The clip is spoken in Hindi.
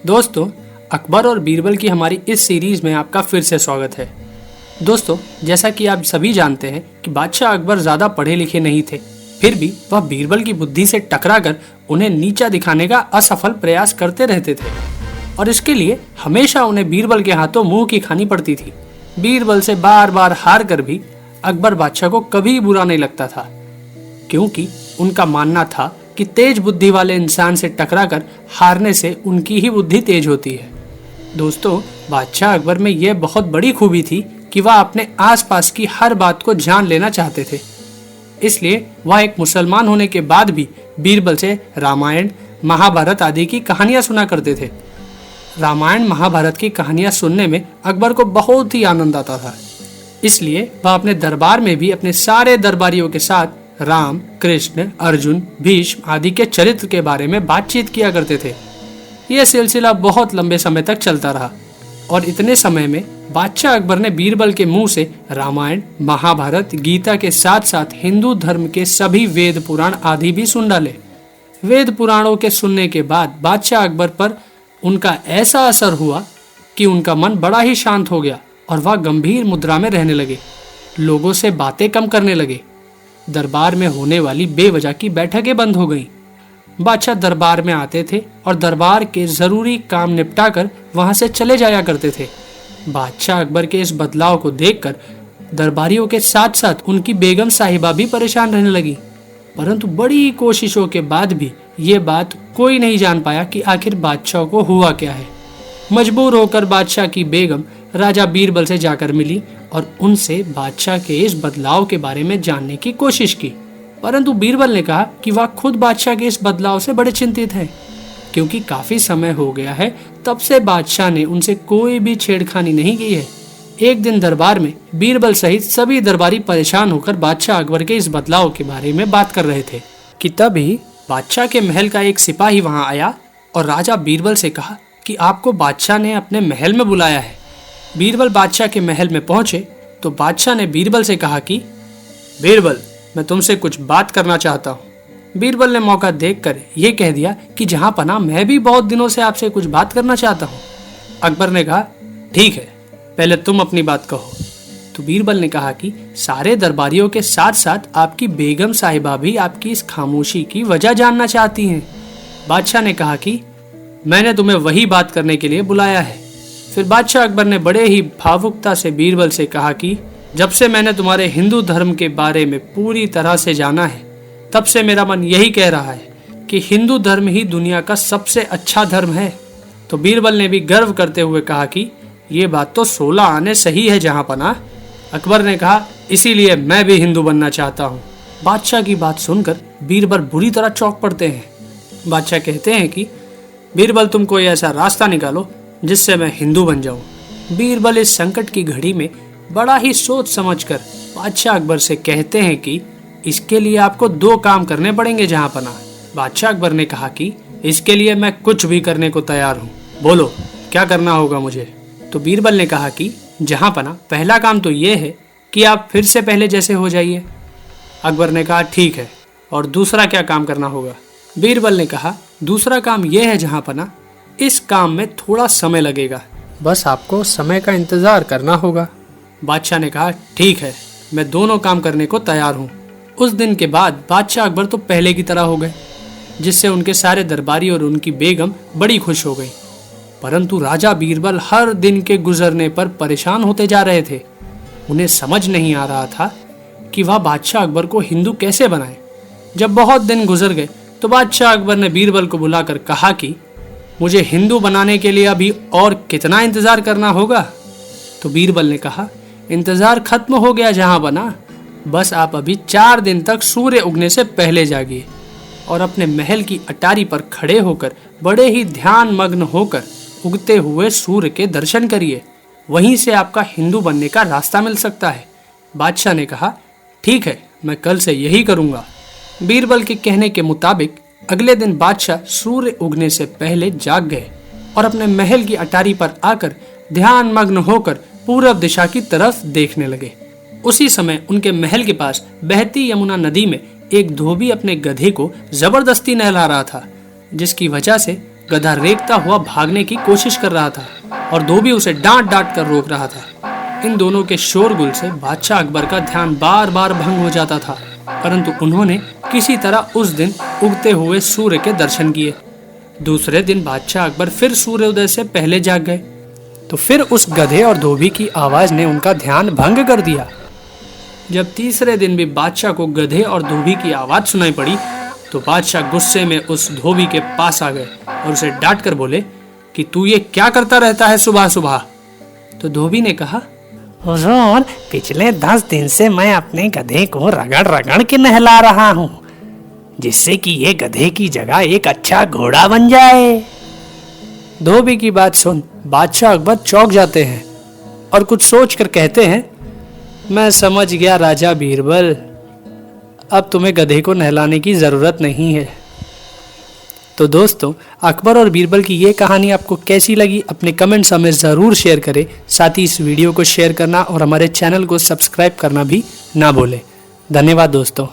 दोस्तों, अकबर और बीरबल की हमारी इस सीरीज में आपका फिर से स्वागत है। दोस्तों, जैसा कि आप सभी जानते हैं कि बादशाह अकबर ज़्यादा पढ़े लिखे नहीं थे, फिर भी वह बीरबल की बुद्धि से टकराकर उन्हें नीचा दिखाने का असफल प्रयास करते रहते थे और इसके लिए हमेशा उन्हें बीरबल के हाथों मुंह की खानी पड़ती थी। बीरबल से बार बार हार कर भी अकबर बादशाह को कभी बुरा नहीं लगता था, क्योंकि उनका मानना था कि तेज बुद्धि वाले इंसान से टकराकर हारने से उनकी ही बुद्धि तेज होती है। दोस्तों, बादशाह अकबर में यह बहुत बड़ी खूबी थी कि वह अपने आसपास की हर बात को जान लेना चाहते थे। इसलिए वह एक मुसलमान होने के बाद भी बीरबल से रामायण, महाभारत आदि की कहानियां सुना करते थे। रामायण महाभारत की कहानियां सुनने में अकबर को बहुत ही आनंद आता था। इसलिए वह अपने दरबार में भी अपने सारे दरबारियों के साथ राम, कृष्ण, अर्जुन, भीष्म आदि के चरित्र के बारे में बातचीत किया करते थे। यह सिलसिला बहुत लंबे समय तक चलता रहा और इतने समय में बादशाह अकबर ने बीरबल के मुंह से रामायण, महाभारत, गीता के साथ साथ हिंदू धर्म के सभी वेद पुराण आदि भी सुन डाले। वेद पुराणों के सुनने के बाद बादशाह अकबर पर उनका ऐसा असर हुआ कि उनका मन बड़ा ही शांत हो गया और वह गंभीर मुद्रा में रहने लगे। लोगों से बातें कम करने लगे। दरबार में होने वाली बेवजह की बैठकें बंद हो गईं। बादशाह दरबार में आते थे और दरबार के जरूरी काम निपटाकर वहां से चले जाया करते थे। बादशाह अकबर के इस बदलाव को देखकर दरबारियों के साथ साथ उनकी बेगम साहिबा भी परेशान रहने लगी। परंतु बड़ी कोशिशों के बाद भी ये बात कोई नहीं जान पाया कि आखिर बादशाह को हुआ क्या है। मजबूर होकर बादशाह की बेगम राजा बीरबल से जाकर मिली और उनसे बादशाह के इस बदलाव के बारे में जानने की कोशिश की। परंतु बीरबल ने कहा कि वह खुद बादशाह के इस बदलाव से बड़े चिंतित हैं, क्योंकि काफी समय हो गया है तब से बादशाह ने उनसे कोई भी छेड़खानी नहीं की है। एक दिन दरबार में बीरबल सहित सभी दरबारी परेशान होकर बादशाह अकबर के इस बदलाव के बारे में बात कर रहे थे कि तभी बादशाह के महल का एक सिपाही वहां आया और राजा बीरबल से कहा कि आपको बादशाह ने अपने महल में बुलाया है। बीरबल बादशाह के महल में पहुंचे तो बादशाह ने बीरबल से कहा कि बीरबल, मैं तुमसे कुछ बात करना चाहता हूँ। बीरबल ने मौका देखकर यह कह दिया कि जहां पना मैं भी बहुत दिनों से आपसे कुछ बात करना चाहता हूँ। अकबर ने कहा, ठीक है, पहले तुम अपनी बात कहो। तो बीरबल ने कहा कि सारे दरबारियों के साथ साथ आपकी बेगम साहिबा भी आपकी इस खामोशी की वजह जानना चाहती हैं। बादशाह ने कहा कि मैंने तुम्हें वही बात करने के लिए बुलाया है। फिर बादशाह अकबर ने बड़े ही भावुकता से बीरबल से कहा कि जब से मैंने तुम्हारे हिंदू धर्म के बारे में पूरी तरह से जाना है, तब से मेरा मन यही कह रहा है कि हिंदू धर्म ही दुनिया का सबसे अच्छा धर्म है। तो बीरबल ने भी गर्व करते हुए कहा कि ये बात तो 16 आने सही है जहां पना। अकबर ने कहा, इसीलिए मैं भी हिंदू बनना चाहता हूँ। बादशाह की बात सुनकर बीरबल बुरी तरह चौंक पड़ते हैं। बादशाह कहते हैं कि बीरबल, तुम कोई ऐसा रास्ता निकालो जिससे मैं हिंदू बन जाऊं। बीरबल इस संकट की घड़ी में बड़ा ही सोच समझकर बादशाह अकबर से कहते हैं कि इसके लिए आपको 2 काम करने पड़ेंगे जहां पना। बादशाह अकबर ने कहा कि इसके लिए मैं कुछ भी करने को तैयार हूं, बोलो क्या करना होगा मुझे। तो बीरबल ने कहा कि जहां पना, पहला काम तो ये है कि आप फिर से पहले जैसे हो जाइए। अकबर ने कहा, ठीक है, और दूसरा क्या काम करना होगा। बीरबल ने कहा, दूसरा काम यह है जहां पना, इस काम में थोड़ा समय लगेगा, बस आपको समय का इंतजार करना होगा। बादशाह ने कहा, ठीक है, मैं दोनों काम करने को तैयार हूँ। उस दिन के बाद बादशाह अकबर तो पहले की तरह हो गए, जिससे उनके सारे दरबारी और उनकी बेगम बड़ी खुश हो गई। परंतु राजा बीरबल हर दिन के गुजरने पर परेशान होते जा रहे थे। उन्हें समझ नहीं आ रहा था कि वह बादशाह अकबर को हिंदू कैसे बनाए। जब बहुत दिन गुजर गए तो बादशाह अकबर ने बीरबल को बुलाकर कहा कि मुझे हिंदू बनाने के लिए अभी और कितना इंतजार करना होगा। तो बीरबल ने कहा, इंतजार खत्म हो गया जहां बना, बस आप अभी 4 दिन तक सूर्य उगने से पहले जागिए और अपने महल की अटारी पर खड़े होकर बड़े ही ध्यान मग्न होकर उगते हुए सूर्य के दर्शन करिए। वहीं से आपका हिंदू बनने का रास्ता मिल सकता है। बादशाह ने कहा, ठीक है, मैं कल से यही करूंगा। बीरबल के कहने के मुताबिक अगले दिन बादशाह सूर्य उगने से पहले जाग गए और अपने महल की अटारी पर आकर ध्यान मग्न होकर पूरब दिशा की तरफ देखने लगे। उसी समय उनके महल के पास बहती यमुना नदी में एक धोबी अपने गधे को जबरदस्ती नहला रहा था, जिसकी वजह से गधा रेंगता हुआ भागने की कोशिश कर रहा था और धोबी उसे डांट डांट कर रोक रहा था। इन दोनों के शोरगुल से बादशाह अकबर का ध्यान बार बार भंग हो जाता था, परंतु उन्होंने किसी तरह उस दिन उगते हुए सूर्य के दर्शन किए। दूसरे दिन बादशाह अकबर फिर सूर्योदय से पहले जाग गए, तो फिर उस गधे और धोबी की आवाज ने उनका ध्यान भंग कर दिया। जब तीसरे दिन भी बादशाह को गधे और धोबी की आवाज सुनाई पड़ी, तो बादशाह गुस्से में उस धोबी के पास आ गए और उसे डांट कर बोले कि तू ये क्या करता रहता है सुबह सुबह। तो धोबी ने कहा, हुजूर, पिछले 10 दिन से मैं अपने गधे को रगड़ रगड़ के नहला रहा हूँ, जिससे कि ये गधे की जगह एक अच्छा घोड़ा बन जाए। धोबी की बात सुन बादशाह अकबर चौंक जाते हैं और कुछ सोच कर कहते हैं, मैं समझ गया राजा बीरबल, अब तुम्हें गधे को नहलाने की ज़रूरत नहीं है। तो दोस्तों, अकबर और बीरबल की ये कहानी आपको कैसी लगी अपने कमेंट्स हमें ज़रूर शेयर करें। साथ ही इस वीडियो को शेयर करना और हमारे चैनल को सब्सक्राइब करना भी ना भूलें। धन्यवाद दोस्तों।